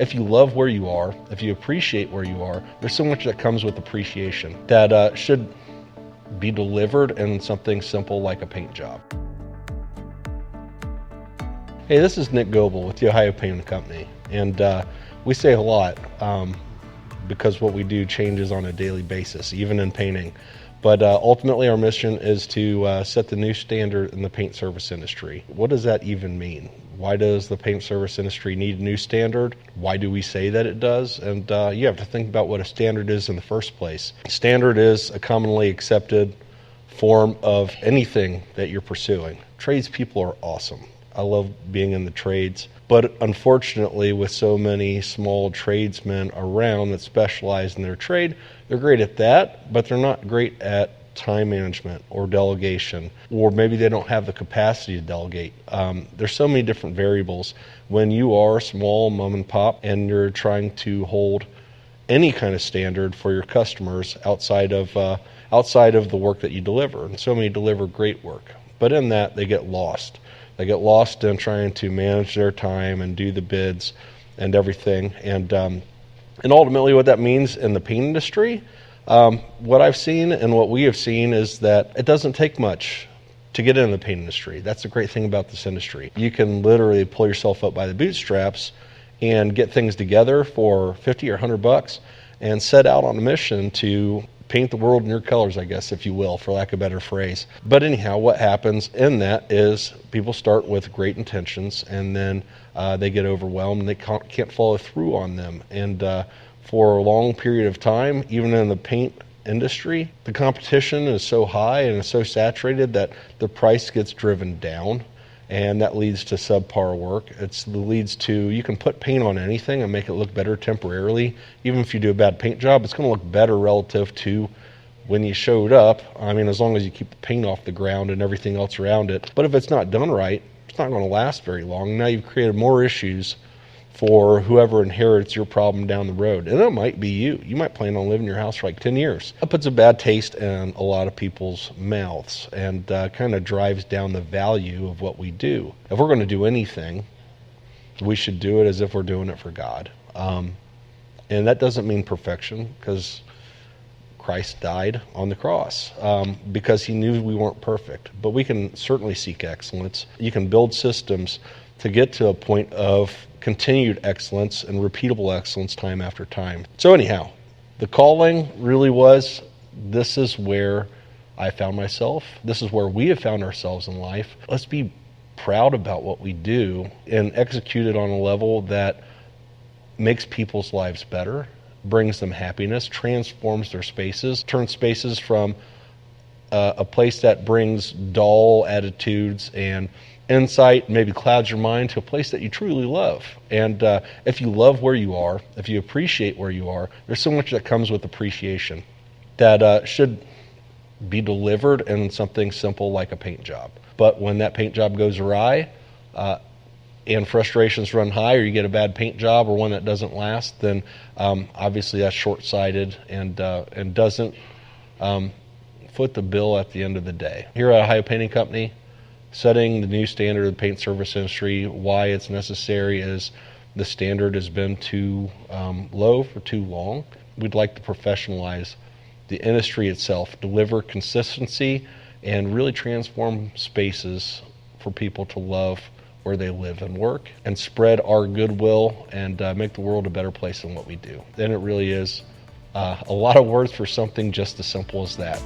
If you love where you are, if you appreciate where you are, there's so much that comes with appreciation that should be delivered in something simple like a paint job. Hey, this is Nick Goebel with the Ohio Painting Company, and we say a lot because what we do changes on a daily basis, even in painting. But ultimately our mission is to set the new standard in the paint service industry. What does that even mean? Why does the paint service industry need a new standard? Why do we say that it does? And you have to think about what a standard is in the first place. Standard is a commonly accepted form of anything that you're pursuing. Tradespeople are awesome. I love being in the trades, but unfortunately with so many small tradesmen around that specialize in their trade, they're great at that, but they're not great at time management or delegation, or maybe they don't have the capacity to delegate. There's so many different variables. When you are small mom and pop and you're trying to hold any kind of standard for your customers outside of the work that you deliver, and so many deliver great work, but in that they get lost. They get lost in trying to manage their time and do the bids and everything. And ultimately what that means in the paint industry, what I've seen and what we have seen is that it doesn't take much to get into the paint industry. That's the great thing about this industry. You can literally pull yourself up by the bootstraps and get things together for 50 or 100 bucks and set out on a mission to paint the world in your colors, I guess, if you will, for lack of a better phrase. But anyhow, what happens in that is people start with great intentions and then they get overwhelmed and they can't follow through on them. And for a long period of time, even in the paint industry, the competition is so high and it's so saturated that the price gets driven down. And that leads to subpar work. It leads to, you can put paint on anything and make it look better temporarily. Even if you do a bad paint job, it's going to look better relative to when you showed up. I mean, as long as you keep the paint off the ground and everything else around it. But if it's not done right, it's not going to last very long. Now you've created more issues for whoever inherits your problem down the road. And it might be you. You might plan on living in your house for like 10 years. That puts a bad taste in a lot of people's mouths and kind of drives down the value of what we do. If we're going to do anything, we should do it as if we're doing it for God. And that doesn't mean perfection, because Christ died on the cross because he knew we weren't perfect. But we can certainly seek excellence. You can build systems to get to a point of continued excellence and repeatable excellence time after time. So anyhow, the calling really was, this is where I found myself. This is where we have found ourselves in life. Let's be proud about what we do and execute it on a level that makes people's lives better, brings them happiness, transforms their spaces, turns spaces from a place that brings dull attitudes and insight, maybe clouds your mind, to a place that you truly love. And if you love where you are, if you appreciate where you are, there's so much that comes with appreciation that should be delivered in something simple like a paint job. But when that paint job goes awry and frustrations run high, or you get a bad paint job or one that doesn't last, then obviously that's short-sighted and doesn't foot the bill at the end of the day. Here at Ohio Painting Company, setting the new standard of the paint service industry, why it's necessary is the standard has been too low for too long. We'd like to professionalize the industry itself, deliver consistency, and really transform spaces for people to love where they live and work, and spread our goodwill and make the world a better place than what we do. Then it really is a lot of words for something just as simple as that.